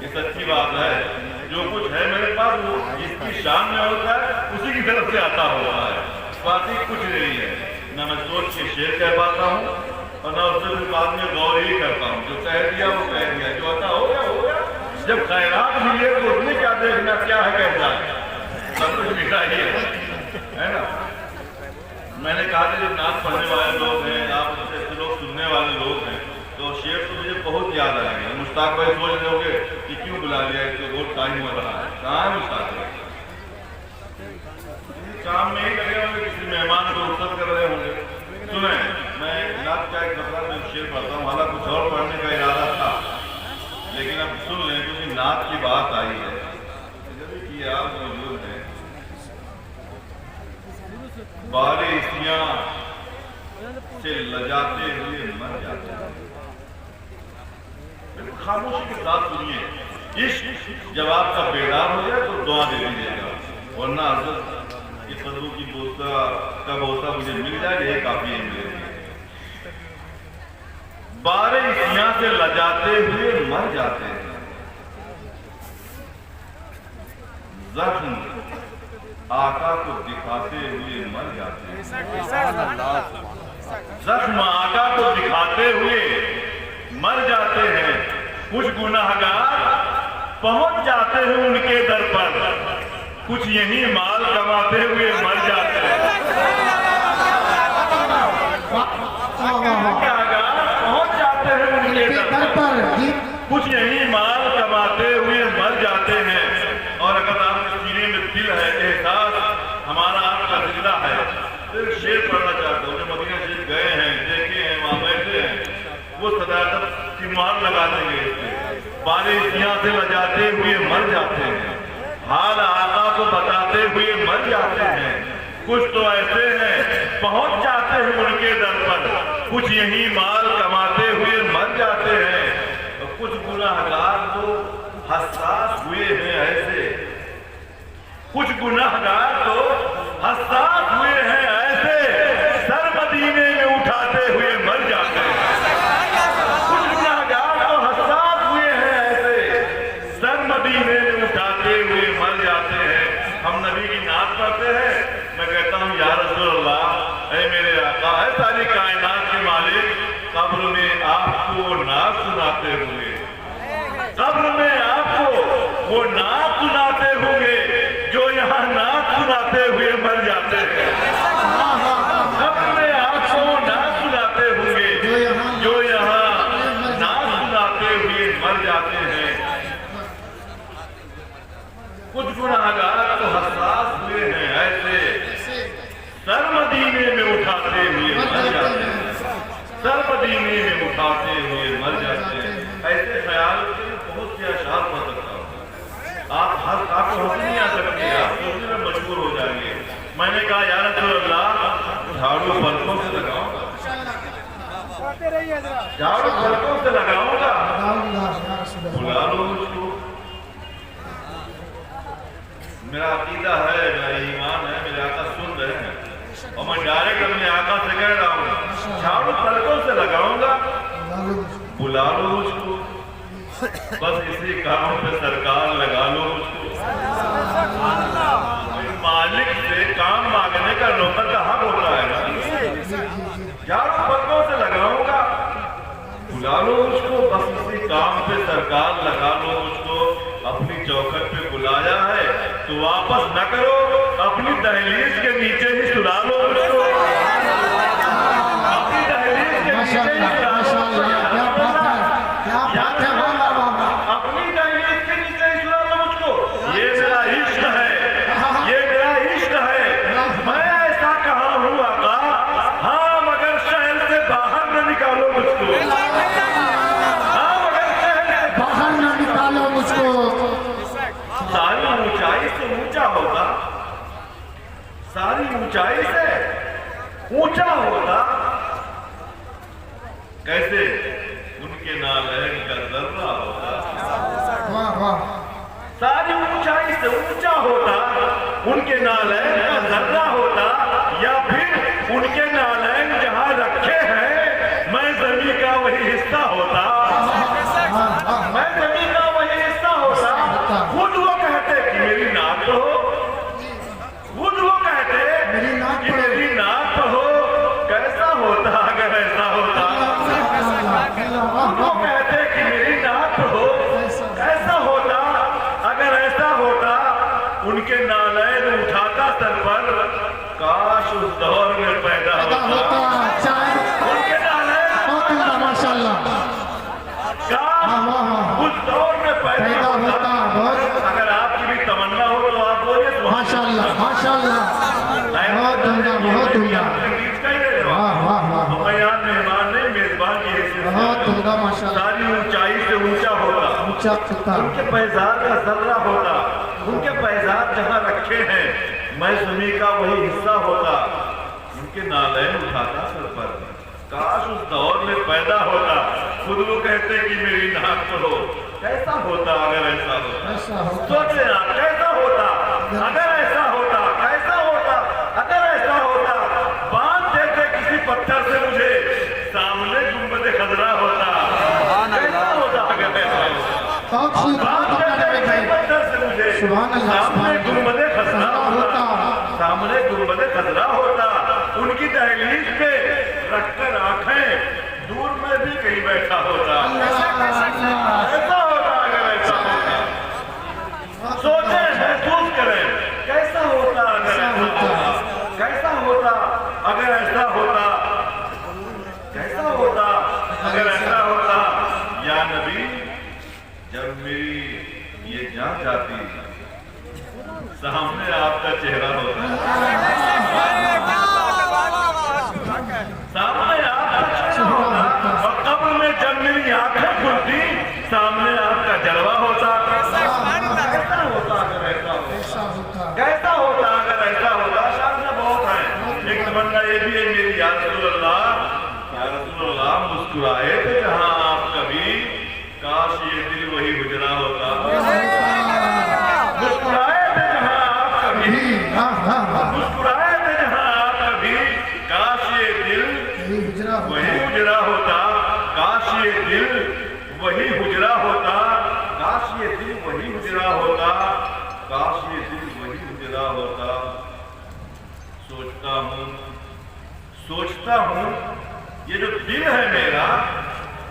یہ سچی بات ہے. جو کچھ ہے میرے پاس وہ جس کی شان میں ہوتا ہے اسی کی طرف سے آتا ہوتا ہے. باقی کچھ نہیں ہے. نہ میں سوچ کے شعر کہہ پاتا ہوں اور نہ اس سے بعد میں غور ہی کرتا ہوں. جو کہہ دیا وہ کہہ دیا, جو ہوتا ہو گیا ہو گیا. جب خیرات ملے تو اس میں کیا دیکھنا کیا ہے کہنا ہے, سب کچھ میٹھا ہی ہے نا. میں نے کہا کہ جو نعت پڑھنے والے لوگ ہیں, آپ ایسے لوگ سننے والے لوگ ہیں, تو شعر تو مجھے بہت یاد آئیں گے. مشتاق بھائی سوچ رہے ہوں گے کہ کیوں بلا لیا, اس کو بہت ٹائم ہو رہا ہے. کہاں ہے مشتاق بھائی؟ کام میں ہی لگے ہوں گے, کسی مہمان کو رخصت کر رہے ہوں گے. سنیں, میں نعت کا ایک مسئلہ میں شعر پڑھتا ہوں, حالانکہ کچھ اور پڑھنے کا ارادہ تھا, لیکن اب سن لیں کیونکہ نعت کی بات آئی ہے. جب کہ آپ موجود ہیں, بارشیاں سے لجاتے ہوئے مر جاتے ہیں. خاموشی کے ساتھ سنیے. عشق جب آپ کا بیدار ہو جائے تو دعا دے دیجیے گا, ورنہ حضرت کی قدروں کی بوسہ کا بوسہ مجھے مل جائے یہ کافی ہے میرے لیے. بارشیاں سے لجاتے ہوئے مر جاتے ہیں, زخم آقا کو دکھاتے ہوئے مر جاتے ہیں. زخم آقا کو دکھاتے ہوئے مر جاتے ہیں. کچھ گناہگار پہنچ جاتے ہیں ان کے در پر, کچھ یہی مال کماتے ہوئے مر جاتے ہیں. گناہگار پہنچ جاتے ہیں ان کے در پر, کچھ یہی مال کماتے ہوئے مر جاتے ہیں. اور اگر آپ کے سینے میں دل ہے, احساس ہمارا آپ کا زندہ ہے, تو ایک شعر پڑھنا چاہتا ہوں. جو مدینہ شریف گئے ہیں, دیکھے ہیں, وہاں بیٹھے ہیں, وہ صداقت کی مہر لگا دیں گے. بارشیاں سے لجاتے ہوئے مر جاتے ہیں, حال آقا کو بتاتے ہوئے مر جاتے ہیں. کچھ تو ایسے ہیں پہنچ جاتے ہیں ان کے در پر, کچھ یہی مال کماتے ہوئے مر جاتے ہیں. اور کچھ گناہگار تو حساس ہوئے ہیں ایسے, کچھ گناہگار تو حساس ہوئے ہیں ایسے, سر مدینے میں اٹھاتے ہوئے مر جاتے ہیں. کچھ گناہگار تو حساس ہوئے ہیں ایسے, سر مدینے میں اٹھاتے ہوئے مر جاتے ہیں. ہم نبی کی نعت پڑھتے ہیں, میں کہتا ہوں یا رسول اللہ, اے میرے آقا, اے ساری کائنات کے مالک, قبر میں آپ کو نعت سناتے ہوئے, قبر میں آپ کو وہ نعت سناتے ہوں گے جو یہاں نعت سناتے ہوئے مر جاتے ہیں. قبر میں آپ کو وہ نعت سناتے ہوں گے جو یہاں نعت سناتے ہوئے مر جاتے ہیں. کچھ گناہگار تو حساس ہوئے ہیں ایسے, سر مدینے میں اٹھاتے ہوئے مر جاتے ہیں, سر مدینے میں اٹھاتے ہوئے مر جاتے ہیں. ایسے خیال کے بہت سے اشعار پڑھ سکتا ہوں. آپ کو ہنسی نہیں آ سکتی, آپ سوچنے میں مجبور ہو جائیں گے. میں نے کہا یا رسول اللہ, جھاڑو پلکوں سے لگاؤں گا, جھاڑو پلکوں سے لگاؤں گا, بلا لو مجھ کو. میرا عقیدہ ہے, میرا ایمان ہے, میرے آقا سن رہے ہیں, اور میں ڈائریکٹ اپنے آقا سے کہہ رہا ہوں, جھاڑو پلکوں سے لگاؤں گا, بلا لو مجھ کو, بس اسی کام پہ سرکار لگا لو مجھ کو. مالک سے کام مانگنے کا نوکر کا حق ہوتا ہے نا. جھاڑو پلکوں سے لگاؤں گا, بلا لو مجھ کو, بس اسی کام پہ سرکار لگا لو مجھ کو. اپنی چوکھٹ پہ بلایا ہے تو واپس نہ کرو, اپنی دہلیز کے نیچے ہی سلا لو مجھ کو, اپنی دہلیز کے نیچے ہی سلا لو. اپنی دہلیز کے نیچے ہی سلا لو مجھ کو. یہ میرا عشق ہے, یہ میرا عشق ہے. میں ایسا کہاں ہوں آقا, ہاں مگر شہر سے باہر نہ نکالو مجھ کو, ہاں مگر شہر سے باہر نہ نکالو مجھ کو. ساری اونچائی سے اونچا ہوتا, ساری اونچائی سے اونچا ہوتا, کیسے ان کے نالین کا ذرہ ہوتا. ساری اونچائی سے اونچا ہوتا, ان کے نالین کا ذرہ ہوتا, یا پھر ان کے نالین جہاں رکھے ہیں میں زمین کا وہی حصہ ہوتا, میں زمین کا وہی حصہ ان کے نالین اٹھاتا سر پر، کاش اس دور میں پیدا ہوتا، ان کے نالین ماشاءاللہ کاش اس دور میں پیدا ہوتا۔ اگر آپ کی بھی تمنا ہو تو آپ بولے ماشاءاللہ ماشاءاللہ، بہت عمدہ بہت عمدہ، ہمیان مہمان نے میزبان کی حیثیت بہت عمدہ ماشاءاللہ، ساری اونچائی سے اونچا ہوتا، اونچا ہوتا، ان کے پیزار کا ذرہ ہوتا، ان کے پیزار جہاں رکھے ہیں میں زمین کا وہی حصہ ہوتا، ان کے نالین اٹھاتا سر پر، کاش اس دور میں پیدا ہوتا۔ خود وہ کہتے کہ میری ناک پڑھو، کیسا ہوتا اگر ایسا ہوتا؟ ایسا ہوتا، سوچے نا کیسا ہوتا اگر ایسا ہوتا، کیسا ہوتا اگر ایسا ہوتا؟ باندھ دیتے کسی پتھر سے مجھے، سامنے گنبد خضرا ہوتا، کیسا ہوتا اگر ایسا ہوتا؟ بہت خوب، باندھ بہت دیتے عمدہ کسی پتھر سے مجھے، سبحان اللہ، سامنے گنبد خضرا ہوتا، سامنے گنبد خضرا ہوتا، ان کی دہلیز پہ رکھ کر آنکھیں دور میں بھی کہیں بیٹھا ہوتا، ایسا ہوتا اگر ایسا ہوتا؟ سوچیں، محسوس کریں، کیسا ہوتا اگر ایسا ہوتا؟ کیسا ہوتا اگر ایسا ہوتا؟ کیسا ہوتا اگر ایسا ہوتا؟ یا نبی، جب میری یہ جان جاتی سامنے آپ کا چہرہ ہوتا، سامنے آپ کا چہرہ ہوتا، اور قبر میں جب میری آنکھیں کھلتی سامنے آپ کا جلوہ ہوتا۔ کیسا ہوتا اگر ایسا ہوتا؟ کیسا ہوتا اگر ایسا ہوتا؟ شاید بہت ہیں، ایک تمنا یہ بھی ہے میری، یا رسول اللہ مسکرائے تھے جہاں آپ کبھی، کاش یہ دل وہی حجرا ہوتا، مسکرائے تھے جہاں آپ کبھی، مسکرائے تھے جہاں آپ کبھی، کاش یہ دل وہی حجرا ہوتا، کاش یہ دل وہی حجرا ہوتا، کاش یہ دل وہی حجرا ہوتا، کاش یہ دل وہی حجرا ہوتا۔ سوچتا ہوں یہ جو دل ہے میرا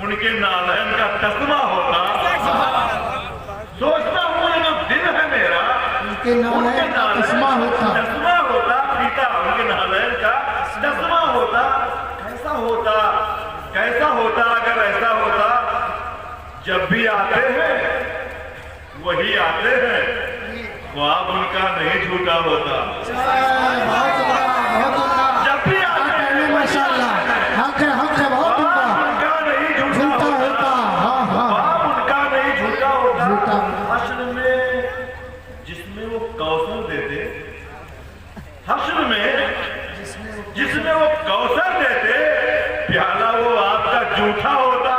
ان کے نالین کا تسمہ ہوتا، سوچتا ہوں یہ جو دل ہے میرا ان کے نالین کا تسمہ ہوتا، پیتا ان کے نالین کا تسمہ ہوتا، کیسا ہوتا؟ کیسا ہوتا اگر ایسا ہوتا؟ جب بھی آتے ہیں وہی آتے ہیں، خواب ان کا نہیں جھوٹا ہوتا، جب بھی آتے ہیں ماشاءاللہ، حق ہے بہت خواب ان کا نہیں جھوٹا ہوتا، خواب ان کا نہیں جھوٹا ہوتا۔ حشر میں جس میں وہ کوثر دیتے، حشر میں جس میں وہ کوثر دیتے، پیالہ وہ آپ کا جھوٹا ہوتا،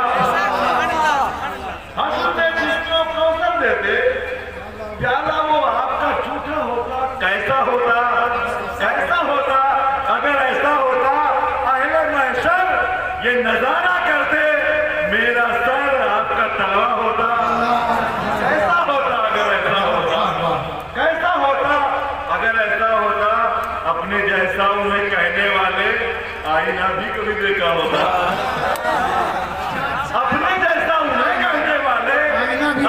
حشر میں جس میں وہ کوثر دیتے، پیالہ وہ آپ کا جھوٹا ہوتا، کیسا ہوتا؟ کیسا ہوتا اگر ایسا ہوتا؟ اہل محشر یہ نظارہ کرتے، میرا سر آپ کا تلوا ہوتا، کیسا ہوتا اگر ایسا ہوتا؟ کیسا ہوتا اگر ایسا ہوتا؟ اپنے جیسا انہیں کہنے والے آئینہ بھی کبھی دیکھا ہوتا، اپنے جیسا انہیں کہنے والے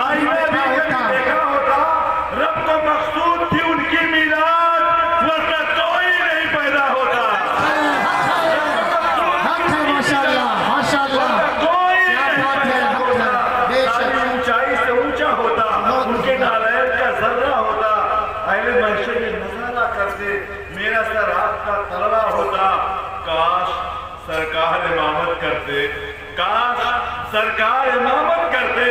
آئینہ بھی کبھی دیکھا ہوتا۔ رب کو مقصود تھی ان کی میلاد، ورنہ کوئی نہیں پیدا ہوتا، کوئی نہیں پیدا ہوتا، ساری اونچائی سے اونچا ہوتا، ان کے نالین کا ذرہ ہوتا، اہل محشر یہ نظارہ کرتے، میرا سر آپ کا تلوا ہوتا، کاش سرکار امامت کرتے، کاش سرکار امامت کرتے،